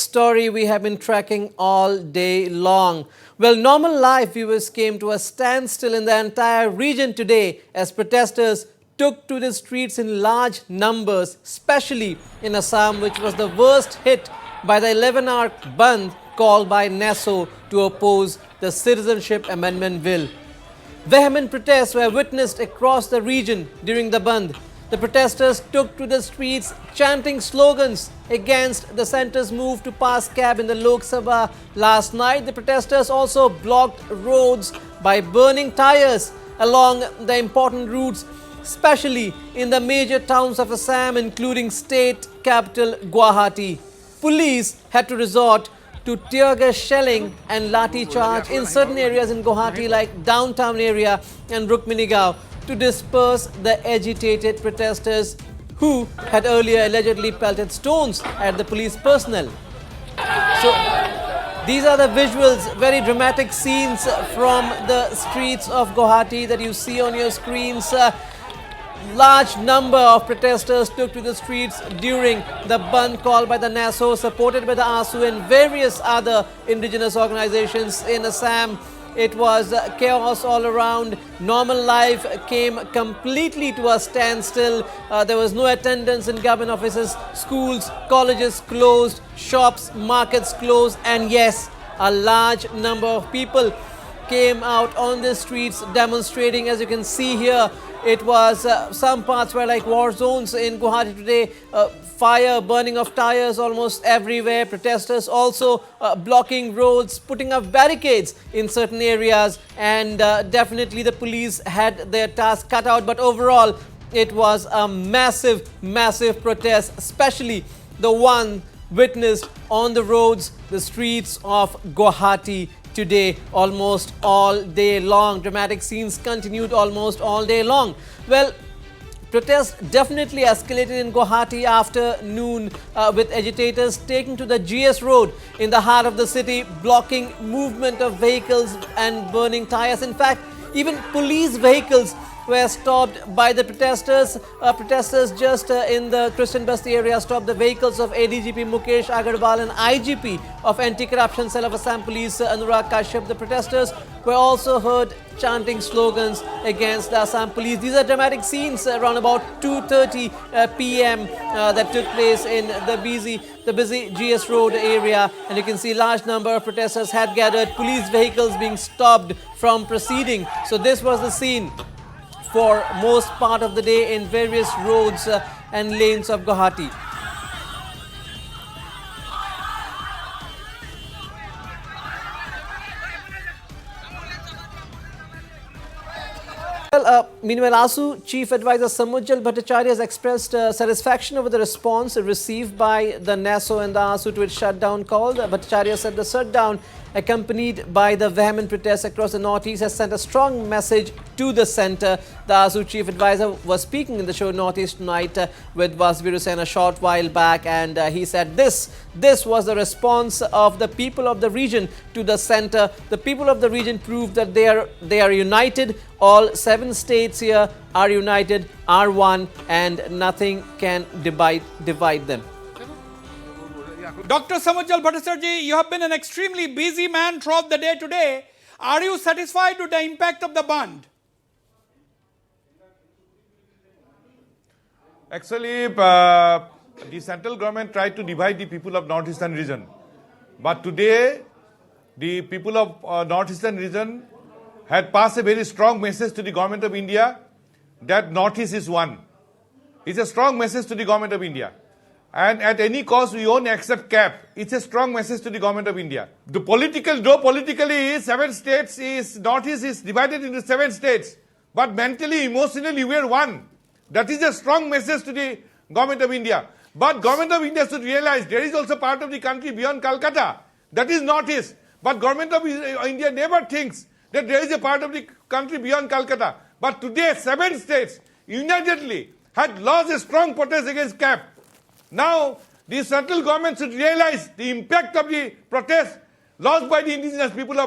story we have been tracking all day long. Well, normal life, viewers, came to a standstill in the entire region today as protesters took to the streets in large numbers, especially in Assam, which was the worst hit by the 11-hour bandh called by NESO to oppose the Citizenship Amendment Bill. Vehement protests were witnessed across the region during the bandh. The protesters took to the streets chanting slogans against the centre's move to pass cab in the Lok Sabha last night. The protesters also blocked roads by burning tyres along the important routes, especially in the major towns of Assam, including state capital Guwahati. Police had to resort to tear gas shelling and lathi charge in certain areas in Guwahati like downtown area and Rukminigao to disperse the agitated protesters who had earlier allegedly pelted stones at the police personnel. So these are the visuals, very dramatic scenes from the streets of Guwahati that you see on your screens. Large number of protesters took to the streets during the bandh called by the NESO, supported by the AASU and various other indigenous organizations in Assam. It was chaos all around. Normal life came completely to a standstill. There was no attendance in government offices, schools, colleges closed, shops, markets closed, and yes, a large number of people came out on the streets demonstrating. As you can see here, it was some parts were like war zones in Guwahati today. Fire, burning of tires almost everywhere. Protesters also blocking roads, putting up barricades in certain areas, and definitely the police had their task cut out. But overall, it was a massive protest, especially the one witnessed on the roads, the streets of Guwahati today, almost all day long. Dramatic scenes continued almost all day long. Well, protests definitely escalated in Guwahati after noon with agitators taking to the GS road in the heart of the city, blocking movement of vehicles and burning tires. In fact, even police vehicles were stopped by the protesters. Protesters just in the Christian Basti area stopped the vehicles of ADGP Mukesh Agarwal and IGP of Anti-Corruption Cell of Assam Police Anurag Kashyap. The protesters were also heard chanting slogans against the Assam Police. These are dramatic scenes around about 2:30 p.m. That took place in the busy GS Road area, and you can see large number of protesters had gathered, police vehicles being stopped from proceeding. So this was the scene for most part of the day in various roads and lanes of Guwahati. Well, meanwhile, AASU Chief Advisor Samujjal Bhattacharya has expressed satisfaction over the response received by the NESO and the AASU to its shutdown call. Bhattacharya said the shutdown, accompanied by the vehement protests across the northeast, has sent a strong message to the centre. The AASU Chief Advisor was speaking in the show Northeast Tonight with Vasviru Sen a short while back, and he said this was the response of the people of the region to the centre. The people of the region proved that they are united. All 7 states here are united, are one, and nothing can divide them. Dr. Samujjal Bhattacharya, you have been an extremely busy man throughout the day today. Are you satisfied with the impact of the bandh? Actually, the central government tried to divide the people of northeastern region. But today, the people of northeastern region had passed a very strong message to the government of India that northeast is one. It's a strong message to the government of India. And at any cost, we won't accept cap. It's a strong message to the government of India. Though politically, 7 states northeast is divided into 7 states. But mentally, emotionally, we are one. That is a strong message to the government of India. But government of India should realize there is also part of the country beyond Calcutta. That is northeast. But government of India never thinks that there is a part of the country beyond Calcutta. But today, 7 states unitedly had launched a strong protest against cap. Now, the central government should realize the impact of the protest launched by the indigenous people of